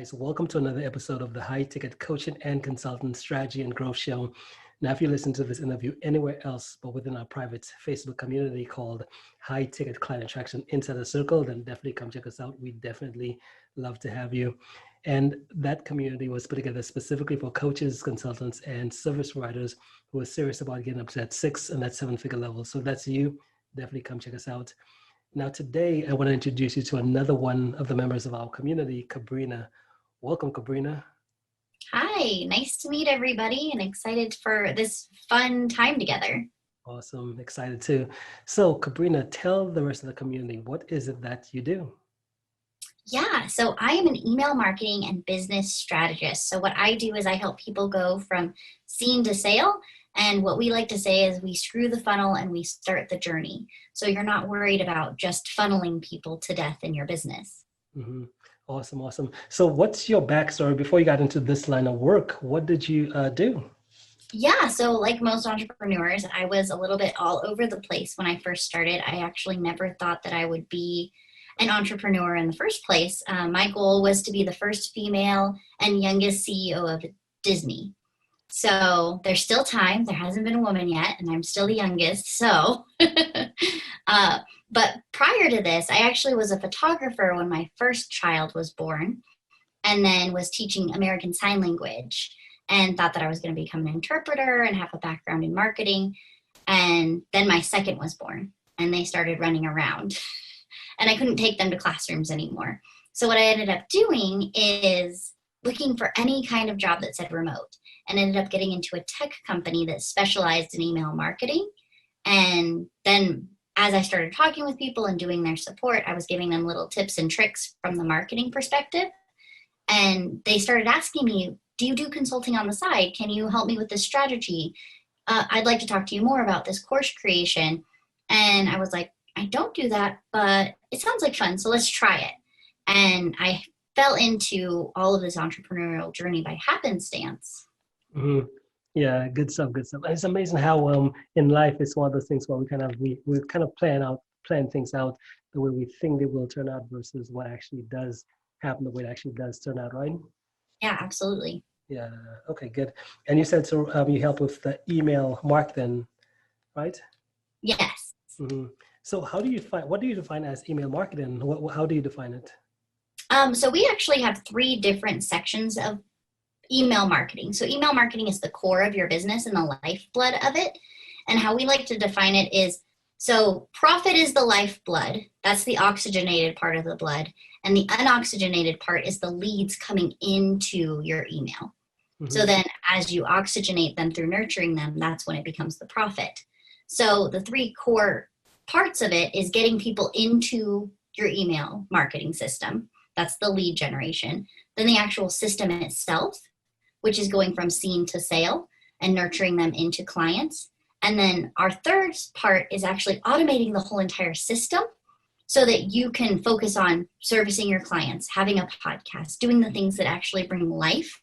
guys. Welcome to another episode of the High Ticket Coaching and Consultant Strategy and Growth Show. Now, if you listen to this interview anywhere else but within our private Facebook community called High Ticket Client Attraction Insider Circle, then definitely come check us out. We definitely love to have you. And that community was put together specifically for coaches, consultants, and service providers who are serious about getting up to that 6 and that 7-figure level. So if that's you, definitely come check us out. Now, today, I want to introduce you to another one of the members of our community, Kabrina. Welcome, Kabrina. Hi, nice to meet everybody and excited for this fun time together. Awesome, excited too. So, Kabrina, tell the rest of the community, what is it that you do? Yeah, so I am an email marketing and business strategist. So what I do is I help people go from scene to sale. And what we like to say is we screw the funnel and we start the journey. So you're not worried about just funneling people to death in your business. Mm-hmm. Awesome, awesome. So what's your backstory before you got into this line of work? What did you do? Yeah, so like most entrepreneurs, I was a little bit all over the place when I first started. I actually never thought that I would be an entrepreneur in the first place. My goal was to be the first female and youngest CEO of Disney. So there's still time. There hasn't been a woman yet, and I'm still the youngest. So, but prior to this, I actually was a photographer when my first child was born, and then was teaching American Sign Language and thought that I was going to become an interpreter and have a background in marketing. And then my second was born, and they started running around, and I couldn't take them to classrooms anymore. So what I ended up doing is looking for any kind of job that said remote, and ended up getting into a tech company that specialized in email marketing. And then as I started talking with people and doing their support, I was giving them little tips and tricks from the marketing perspective. And they started asking me, do you do consulting on the side? Can you help me with this strategy? I'd like to talk to you more about this course creation. And I was like, I don't do that, but it sounds like fun, so let's try it. And I fell into all of this entrepreneurial journey by happenstance. Mm-hmm. Yeah, good stuff, good stuff. It's amazing how in life it's one of those things where we kind of plan things out the way we think they will turn out versus what actually does happen, the way it actually does turn out, right? Yeah, absolutely. Yeah. Okay, good. And you said so you help with the email marketing, right? Yes. Mm-hmm. So what do you define as email marketing? How do you define it? So we actually have 3 different sections of email marketing. So email marketing is the core of your business and the lifeblood of it. And how we like to define it is, so profit is the lifeblood. That's the oxygenated part of the blood. And the unoxygenated part is the leads coming into your email. Mm-hmm. So then as you oxygenate them through nurturing them, that's when it becomes the profit. So the 3 core parts of it is getting people into your email marketing system. That's the lead generation. Then the actual system itself, which is going from scene to sale and nurturing them into clients. And then our third part is actually automating the whole entire system so that you can focus on servicing your clients, having a podcast, doing the things that actually bring life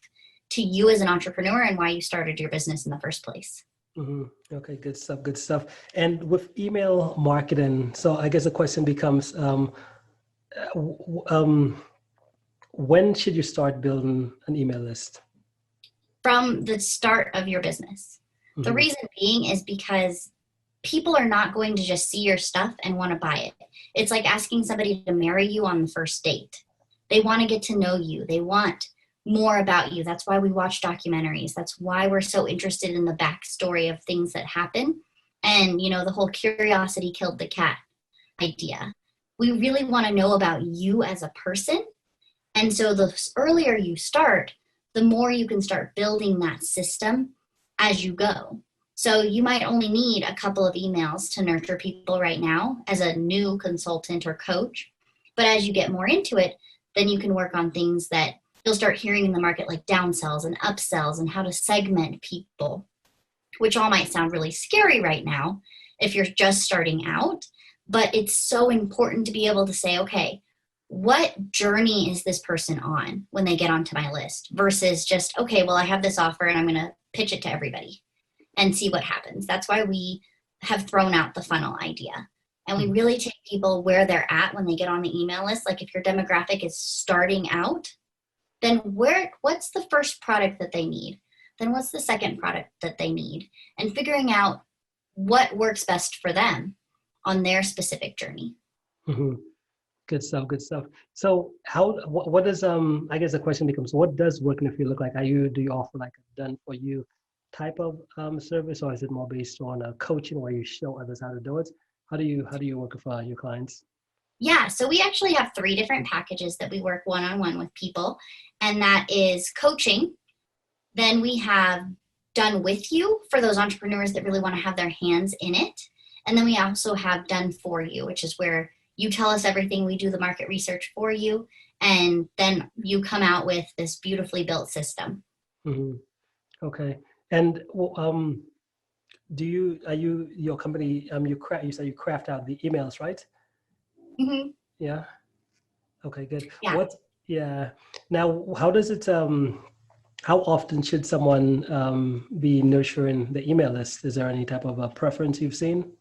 to you as an entrepreneur and why you started your business in the first place. Mm-hmm. Okay, good stuff, good stuff. And with email marketing, so I guess the question becomes, when should you start building an email list? From the start of your business. Mm-hmm. The reason being is because people are not going to just see your stuff and want to buy it. It's like asking somebody to marry you on the first date. They want to get to know you. They want more about you. That's why we watch documentaries. That's why we're so interested in the backstory of things that happen. And, the whole curiosity killed the cat idea. We really want to know about you as a person. And so the earlier you start, the more you can start building that system as you go. So you might only need a couple of emails to nurture people right now as a new consultant or coach. But as you get more into it, then you can work on things that you'll start hearing in the market, like downsells and upsells and how to segment people, which all might sound really scary right now if you're just starting out. But it's so important to be able to say, okay, what journey is this person on when they get onto my list versus just, okay, well, I have this offer and I'm going to pitch it to everybody and see what happens. That's why we have thrown out the funnel idea. And we really take people where they're at when they get on the email list. Like if your demographic is starting out then what's the first product that they need? Then what's the second product that they need? And figuring out what works best for them on their specific journey. Mm-hmm. Good stuff. Good stuff. So what does, I guess the question becomes, what does work in the field look like? Do you offer like a done for you type of service, or is it more based on coaching where you show others how to do it? How do you work with your clients? Yeah, so we actually have 3 different packages that we work one-on-one with people, and that is coaching. Then we have done with you for those entrepreneurs that really want to have their hands in it. And then we also have done for you, which is where you tell us everything, we do the market research for you, and then you come out with this beautifully built system. Mm-hmm. Okay. And your company, you say you craft out the emails, right? Mm-hmm. Yeah. Okay, good. Yeah. Yeah. Now, how often should someone be nurturing the email list? Is there any type of a preference you've seen?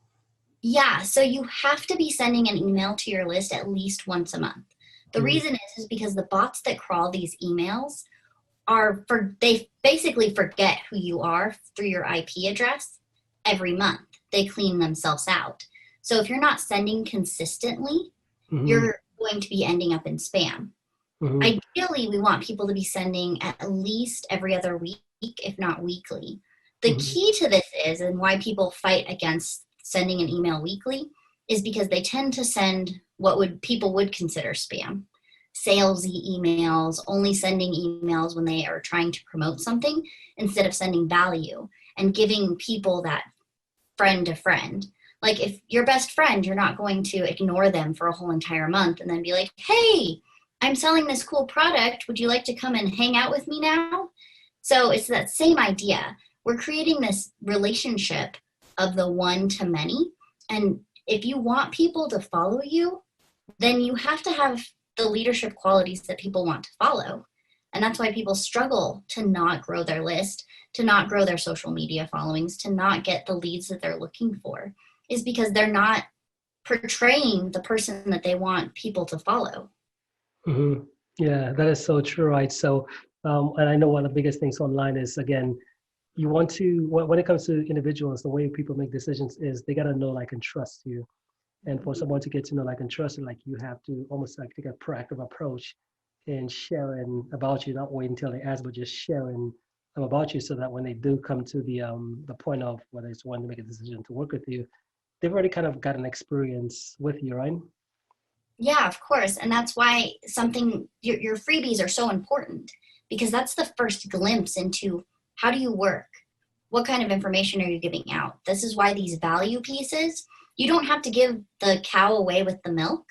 Yeah, so you have to be sending an email to your list at least once a month. The Mm-hmm. reason is because the bots that crawl these emails they basically forget who you are through your IP address every month. They clean themselves out. So if you're not sending consistently, Mm-hmm. you're going to be ending up in spam. Mm-hmm. Ideally, we want people to be sending at least every other week, if not weekly. The Mm-hmm. key to this is, and why people fight against sending an email weekly, is because they tend to send what people would consider spam. Salesy emails, only sending emails when they are trying to promote something instead of sending value and giving people that friend to friend. Like if your best friend, you're not going to ignore them for a whole entire month and then be like, hey, I'm selling this cool product. Would you like to come and hang out with me now? So it's that same idea. We're creating this relationship of the one to many. And if you want people to follow you, then you have to have the leadership qualities that people want to follow. And that's why people struggle to not grow their list, to not grow their social media followings, to not get the leads that they're looking for, is because they're not portraying the person that they want people to follow. Mm-hmm. Yeah, that is so true, right? So, and I know one of the biggest things online is, again, you want to, when it comes to individuals, the way people make decisions is they got to know, like, and trust you. And for someone to get to know, like, and trust you, like, you have to almost like take a proactive approach in sharing about you, not wait until they ask, but just sharing about you, so that when they do come to the point of whether it's wanting to make a decision to work with you, they've already kind of got an experience with you, right? Yeah, of course. And that's why your freebies are so important, because that's the first glimpse into how do you work? What kind of information are you giving out? This is why these value pieces, you don't have to give the cow away with the milk,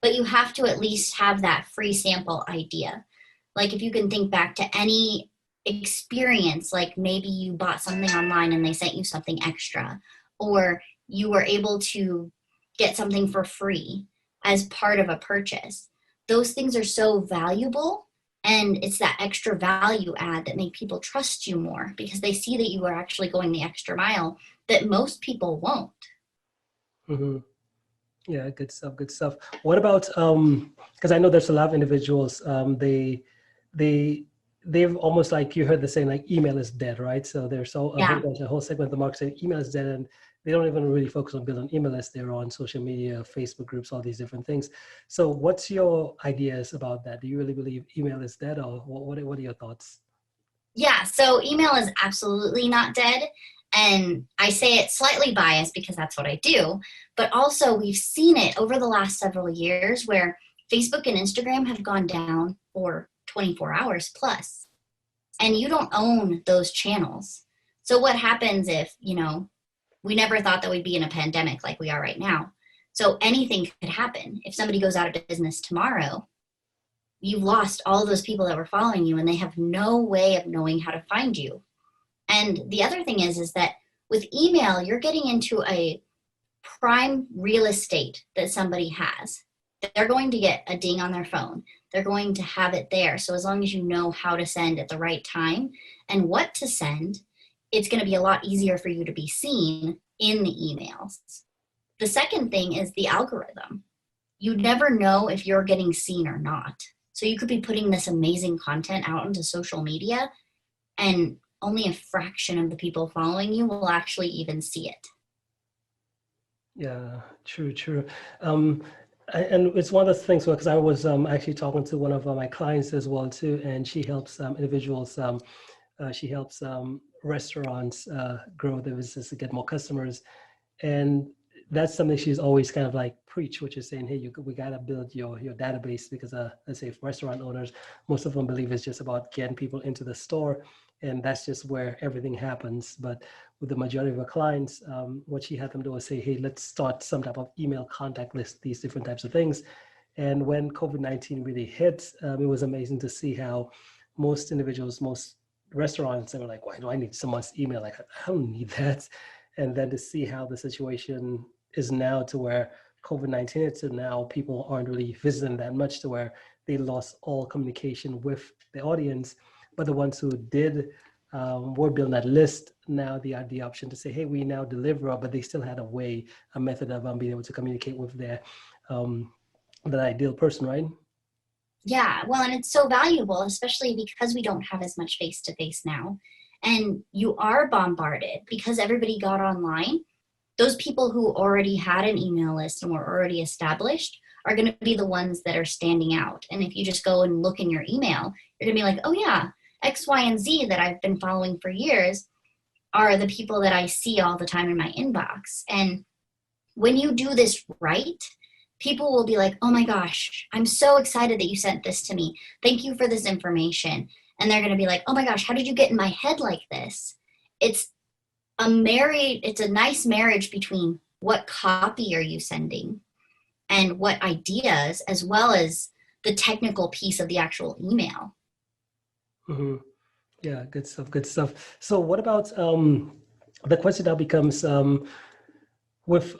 but you have to at least have that free sample idea. Like if you can think back to any experience, like maybe you bought something online and they sent you something extra, or you were able to get something for free as part of a purchase. Those things are so valuable, and it's that extra value add that make people trust you more because they see that you are actually going the extra mile that most people won't. Mm-hmm. Yeah, good stuff. Good stuff. What about because I know there's a lot of individuals, they they've almost, like you heard the saying, like email is dead, right? So there's Yeah. a whole segment of the market saying email is dead, and they don't even really focus on building email lists. They're on social media, Facebook groups, all these different things. So what's your ideas about that? Do you really believe email is dead, or what are your thoughts? Yeah, so email is absolutely not dead. And I say it slightly biased because that's what I do. But also, we've seen it over the last several years where Facebook and Instagram have gone down for 24 hours plus. And you don't own those channels. So, what happens if, we never thought that we'd be in a pandemic like we are right now? So, anything could happen. If somebody goes out of business tomorrow, you've lost all those people that were following you and they have no way of knowing how to find you. And the other thing is that with email, you're getting into a prime real estate that somebody has. They're going to get a ding on their phone. They're going to have it there. So as long as you know how to send at the right time and what to send, it's going to be a lot easier for you to be seen in the emails. The second thing is the algorithm. You never know if you're getting seen or not. So you could be putting this amazing content out into social media, and only a fraction of the people following you will actually even see it. Yeah, true. And it's one of those things because I was actually talking to one of my clients as well too, and she helps individuals. She helps restaurants grow their business to get more customers, and that's something she's always kind of like preach, which is saying, hey, we gotta build your database because let's say for restaurant owners, most of them believe it's just about getting people into the store, and that's just where everything happens. But with the majority of our clients, what she had them do is say, hey, let's start some type of email contact list, these different types of things. And when COVID-19 really hit, it was amazing to see how most individuals, most restaurants, they were like, why do I need someone's email? Like, I don't need that. And then to see how the situation is now to where COVID-19 hit, so now people aren't really visiting that much to where they lost all communication with the audience. But the ones who did were building that list, now they had the option to say, hey, we now deliver, but they still had a method of being able to communicate with their that ideal person, right? Yeah, well, and it's so valuable, especially because we don't have as much face-to-face now. And you are bombarded because everybody got online. Those people who already had an email list and were already established are going to be the ones that are standing out. And if you just go and look in your email, you're going to be like, oh yeah, X, Y, and Z that I've been following for years are the people that I see all the time in my inbox. And when you do this right, people will be like, oh my gosh, I'm so excited that you sent this to me. Thank you for this information. And they're going to be like, oh my gosh, how did you get in my head like this? It's a nice marriage between what copy are you sending and what ideas, as well as the technical piece of the actual email. Mm-hmm. Yeah, good stuff. So what about the question now becomes with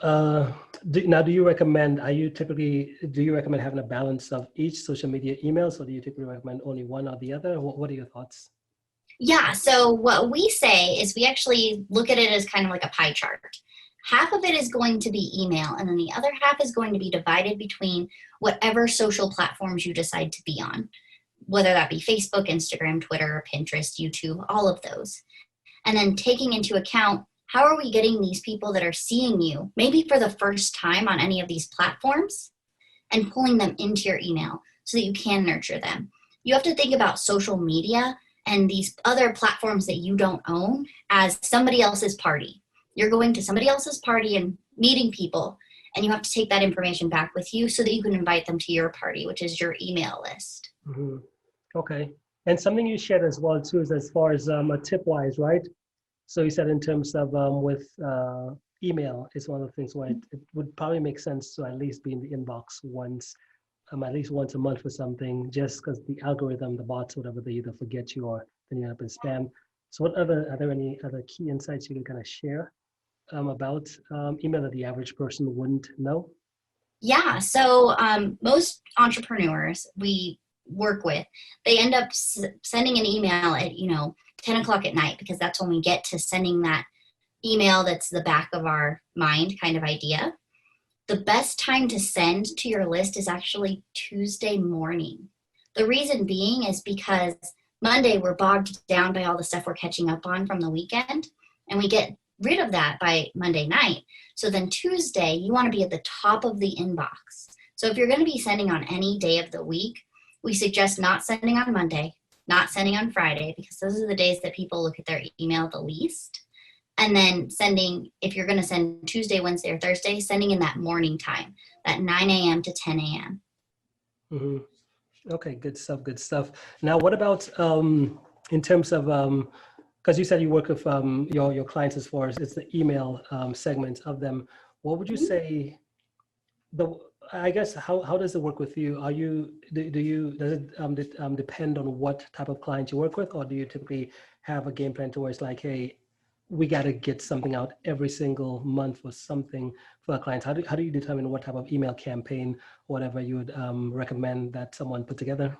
do you recommend having a balance of each social media emails, or do you typically recommend only one or the other? What are your thoughts? Yeah, so what we say is we actually look at it as kind of like a pie chart. Half of it is going to be email, and then the other half is going to be divided between whatever social platforms you decide to be on, whether that be Facebook, Instagram, Twitter, Pinterest, YouTube, all of those. And then taking into account, how are we getting these people that are seeing you, maybe for the first time on any of these platforms, and pulling them into your email so that you can nurture them. You have to think about social media and these other platforms that you don't own as somebody else's party. You're going to somebody else's party and meeting people, and you have to take that information back with you so that you can invite them to your party, which is your email list. Mm-hmm. Okay. And something you shared as well too is as far as a tip wise, right? So you said in terms of with email, it's one of the things where it would probably make sense to at least be in the inbox once, at least once a month for something, just because the algorithm, the bots, whatever, they either forget you or then you end up in spam. So are there any other key insights you can kind of share about email that the average person wouldn't know? Yeah, so most entrepreneurs we work with, they end up sending an email at 10 o'clock at night, because that's when we get to sending that email that's the back of our mind kind of idea. The best time to send to your list is actually Tuesday morning. The reason being is because Monday we're bogged down by all the stuff we're catching up on from the weekend, and we get rid of that by Monday night. So then Tuesday, you want to be at the top of the inbox. So if you're going to be sending on any day of the week, we suggest not sending on Monday, not sending on Friday, because those are the days that people look at their email the least. And then sending, if you're going to send Tuesday, Wednesday, or Thursday, sending in that morning time, that 9 a.m. to 10 a.m. Mm-hmm. Okay, good stuff. Now, what about in terms of, because you said you work with your clients as far as it's the email segment of them, what would you say, I guess, how does it work with you? Does it depend on what type of client you work with, or do you typically have a game plan to where it's like, hey, we got to get something out every single month or something for our clients? How do you determine what type of email campaign, whatever you would recommend that someone put together?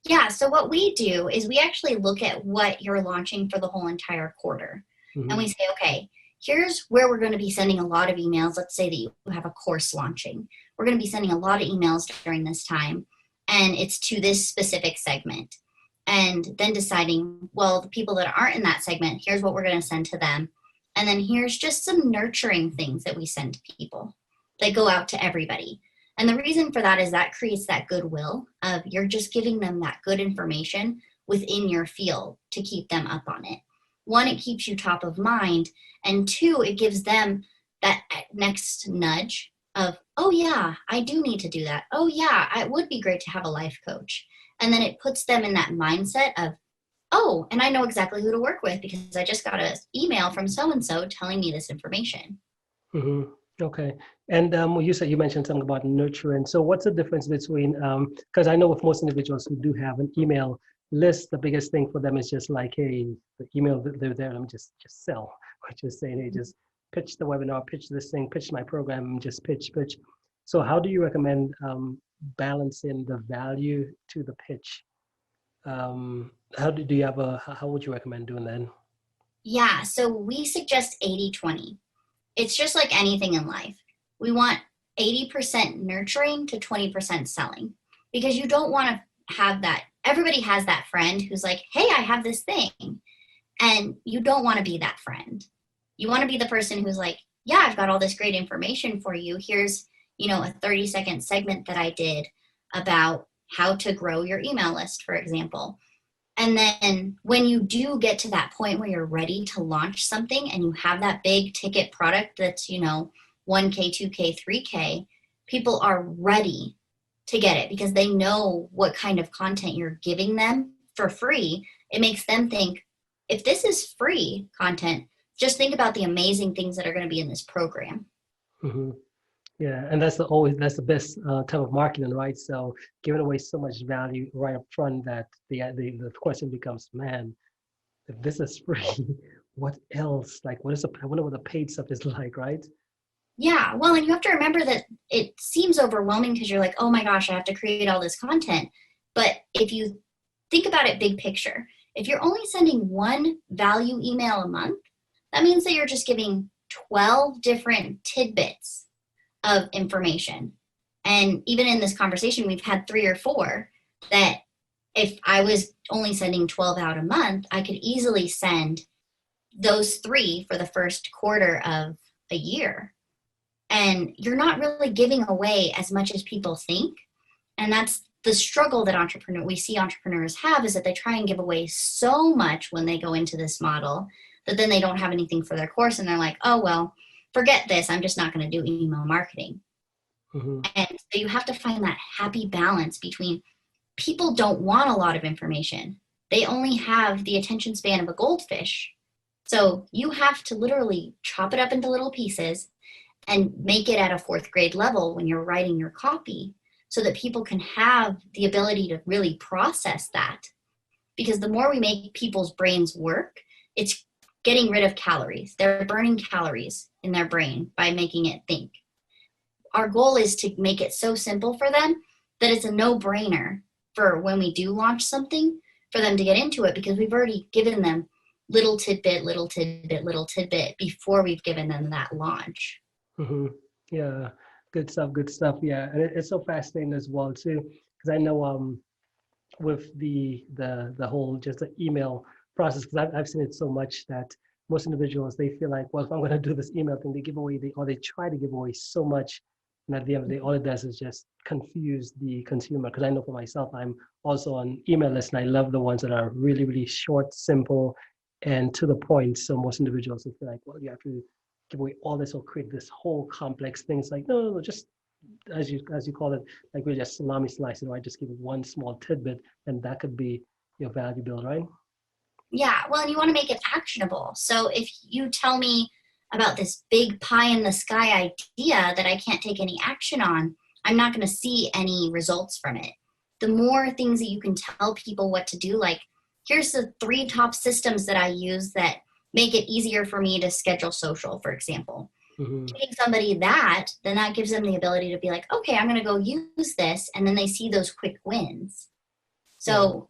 Yeah, so what we do is we actually look at what you're launching for the whole entire quarter. Mm-hmm. And we say, okay, here's where we're going to be sending a lot of emails. Let's say that you have a course launching. We're going to be sending a lot of emails during this time. and it's to this specific segment. And then deciding, well, the people that aren't in that segment, here's what we're going to send to them. And then here's just some nurturing things that we send to people that go out to everybody. And the reason for that is that creates that goodwill of you're just giving them that good information within your field to keep them up on it. One, it keeps you top of mind. And two, it gives them that next nudge of, oh yeah, I do need to do that. Oh yeah, it would be great to have a life coach. And then it puts them in that mindset of, oh, and I know exactly who to work with because I just got an email from so-and-so telling me this information. Mm-hmm. Okay. And you mentioned something about nurturing. So what's the difference between, because I know with most individuals who do have an email list, the biggest thing for them is just like, hey, the email, they're there, let me just sell. Or just saying, hey, just pitch the webinar, pitch this thing, pitch my program, just pitch. So how do you recommend balancing the value to the pitch? How would you recommend doing that? Yeah, so we suggest 80-20. It's just like anything in life. We want 80% nurturing to 20% selling, because you don't want to have that. Everybody has that friend who's like, hey, I have this thing. And you don't want to be that friend. You want to be the person who's like, yeah, I've got all this great information for you. Here's, a 30-second segment that I did about how to grow your email list, for example. And then when you do get to that point where you're ready to launch something and you have that big ticket product that's, 1K, 2K, 3K, people are ready to get it because they know what kind of content you're giving them for free. It makes them think, if this is free content, just think about the amazing things that are going to be in this program. Mm-hmm. Yeah, and that's the best type of marketing, right? So giving away so much value right up front that the question becomes, man, if this is free, what else? Like, I wonder what the paid stuff is like, right? Yeah, well, and you have to remember that it seems overwhelming because you're like, oh my gosh, I have to create all this content. But if you think about it big picture, if you're only sending one value email a month, that means that you're just giving 12 different tidbits of information. And even in this conversation, we've had 3 or 4 that if I was only sending 12 out a month, I could easily send those 3 for the first quarter of a year. And you're not really giving away as much as people think. And that's the struggle that we see entrepreneurs have, is that they try and give away so much when they go into this model that then they don't have anything for their course. And they're like, oh, well, forget this. I'm just not going to do email marketing. Mm-hmm. And so you have to find that happy balance between people don't want a lot of information. They only have the attention span of a goldfish. So you have to literally chop it up into little pieces and make it at a 4th grade level when you're writing your copy so that people can have the ability to really process that. Because the more we make people's brains work, it's getting rid of calories. They're burning calories in their brain by making it think. Our goal is to make it so simple for them that it's a no-brainer for when we do launch something for them to get into it, because we've already given them little tidbit before we've given them that launch. Mm-hmm. Yeah, good stuff. Yeah, and it's so fascinating as well too, because I know with the whole just the email process, because I've seen it so much that most individuals, they feel like, well, if I'm going to do this email thing, they try to give away so much, and at the end of the day, all it does is just confuse the consumer. Because I know for myself, I'm also on email list, and I love the ones that are really, really short, simple, and to the point. So most individuals will feel like, well, you have to give away all this or create this whole complex thing. It's like, no, just as you call it, like we just salami slice it, right? Just give it one small tidbit, and that could be your value build, right? Yeah, well, and you want to make it actionable. So if you tell me about this big pie in the sky idea that I can't take any action on, I'm not going to see any results from it. The more things that you can tell people what to do, like, here's the 3 top systems that I use that make it easier for me to schedule social, for example. Mm-hmm. Giving somebody that, then that gives them the ability to be like, okay, I'm going to go use this. And then they see those quick wins. So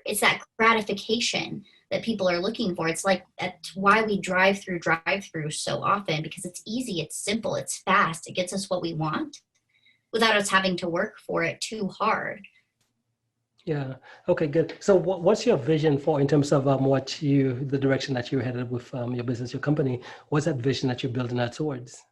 it's that gratification that people are looking for. It's like, that's why we drive through so often, because it's easy, it's simple, it's fast. It gets us what we want without us having to work for it too hard. Yeah. Okay, good. So what's your vision for in terms of the direction that you're headed with your business, your company? What's that vision that you're building that towards?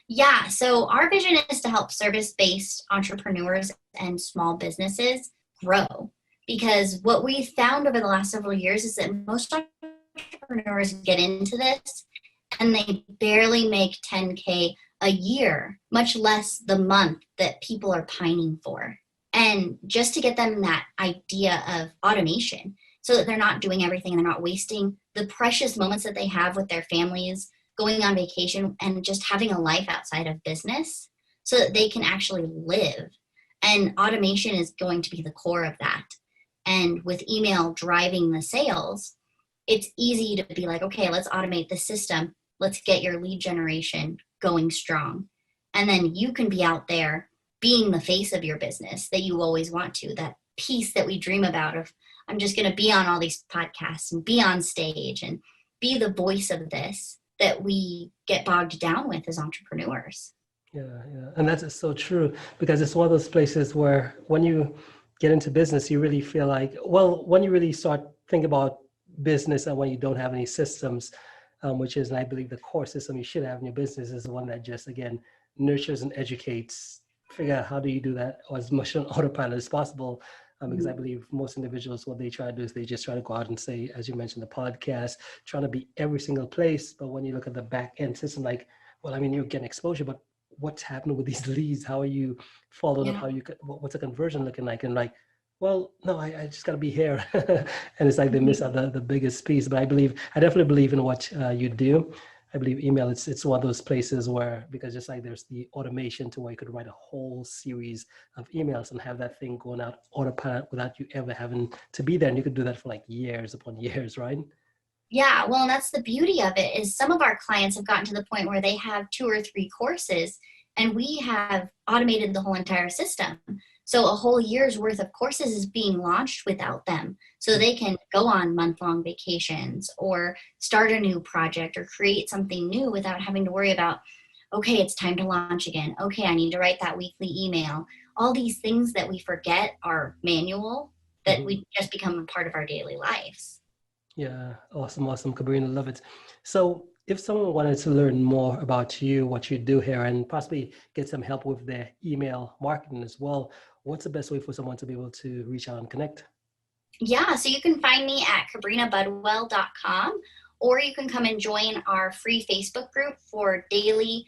Yeah, so our vision is to help service-based entrepreneurs and small businesses grow. Because what we found over the last several years is that most entrepreneurs get into this and they barely make 10K a year, much less the month that people are pining for. And just to get them that idea of automation so that they're not doing everything and they're not wasting the precious moments that they have with their families, going on vacation, and just having a life outside of business so that they can actually live. And automation is going to be the core of that. And with email driving the sales, it's easy to be like, okay, let's automate the system. Let's get your lead generation going strong. And then you can be out there being the face of your business that you always want to, that piece that we dream about of, I'm just going to be on all these podcasts and be on stage and be the voice of this that we get bogged down with as entrepreneurs. Yeah, yeah. And that's so true because it's one of those places where when you get into business, you really feel like, well, when you really start thinking about business and when you don't have any systems, which is, and I believe the core system you should have in your business is the one that just, again, nurtures and educates, figure out how do you do that as much on autopilot as possible. Because I believe most individuals, what they try to do is they just try to go out and say, as you mentioned, the podcast, trying to be every single place. But when you look at the back end system, like, well, I mean, you're getting exposure, but what's happening with these leads? How are you following up? What's the conversion looking like? And like, well, no, I just got to be here. And it's like they miss out the biggest piece. But I definitely believe in what you do. I believe email, it's one of those places where, because just like there's the automation to where you could write a whole series of emails and have that thing going out autopilot without you ever having to be there. And you could do that for like years upon years, right? Yeah, well, and that's the beauty of it is some of our clients have gotten to the point where they have 2 or 3 courses and we have automated the whole entire system. So a whole year's worth of courses is being launched without them. So they can go on month-long vacations or start a new project or create something new without having to worry about, okay, it's time to launch again. Okay, I need to write that weekly email. All these things that we forget are manual that we just become a part of our daily lives. Yeah, awesome, Kabrina, love it. So if someone wanted to learn more about you, what you do here, and possibly get some help with their email marketing as well, what's the best way for someone to be able to reach out and connect? Yeah, so you can find me at KabrinaBudwell.com, or you can come and join our free Facebook group for daily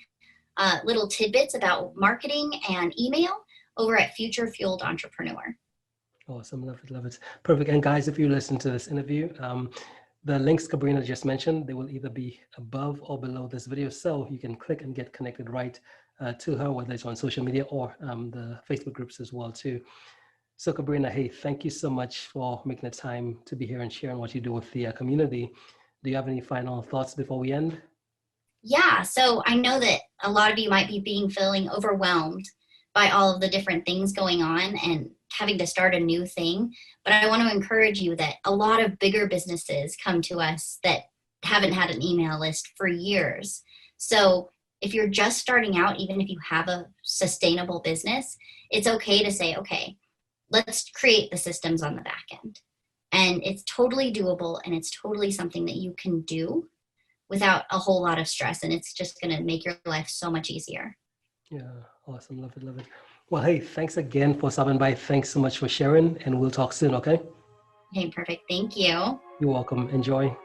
little tidbits about marketing and email over at Future Fueled Entrepreneur. Awesome, love it, love it. Perfect. And guys, if you listen to this interview, the links Kabrina just mentioned, they will either be above or below this video. So you can click and get connected right to her, whether it's on social media or the Facebook groups as well too. So Kabrina, hey, thank you so much for making the time to be here and sharing what you do with the community. Do you have any final thoughts before we end? Yeah, so I know that a lot of you might be feeling overwhelmed by all of the different things going on and having to start a new thing. But I want to encourage you that a lot of bigger businesses come to us that haven't had an email list for years. So if you're just starting out, even if you have a sustainable business, it's okay to say, okay, let's create the systems on the back end. And it's totally doable and it's totally something that you can do without a whole lot of stress. And it's just going to make your life so much easier. Yeah, awesome. Love it, love it. Well, hey, thanks again for stopping by. Thanks so much for sharing, and we'll talk soon, okay? Okay, perfect. Thank you. You're welcome. Enjoy.